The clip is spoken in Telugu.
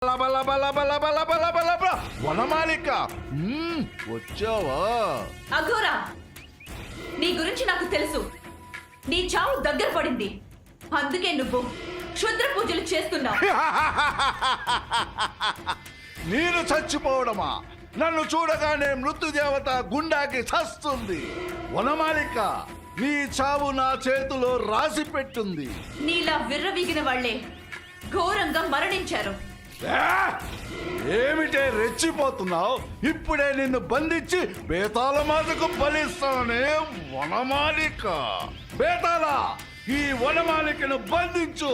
లబ లబ లబ లబ లబ లబ లబ. వనమాలిక వచ్చావా? అఘోరా, నీ గురించి నాకు తెలుసు. నీ చావు దగ్గర పడింది. అందుకే నువ్వు క్షుద్ర పూజలు చేస్తున్నావు. నేను చచ్చిపోవడమా? నన్ను చూడగానే మృత్యుదేవత గుండాకి చస్తుంది. వనమాలిక, నీ చావు నా చేతిలో రాసి పెట్టుంది. నీలా విర్రవీగిన వాళ్లే ఘోరంగా మరణించారు. ఏమిటే రెచ్చిపోతున్నావు? ఇప్పుడే నిన్ను బంధించి బేతాళ మాతకు బలిస్తానే. వనమాలిక, బేతాళ, ఈ వనమాలికను బంధించు.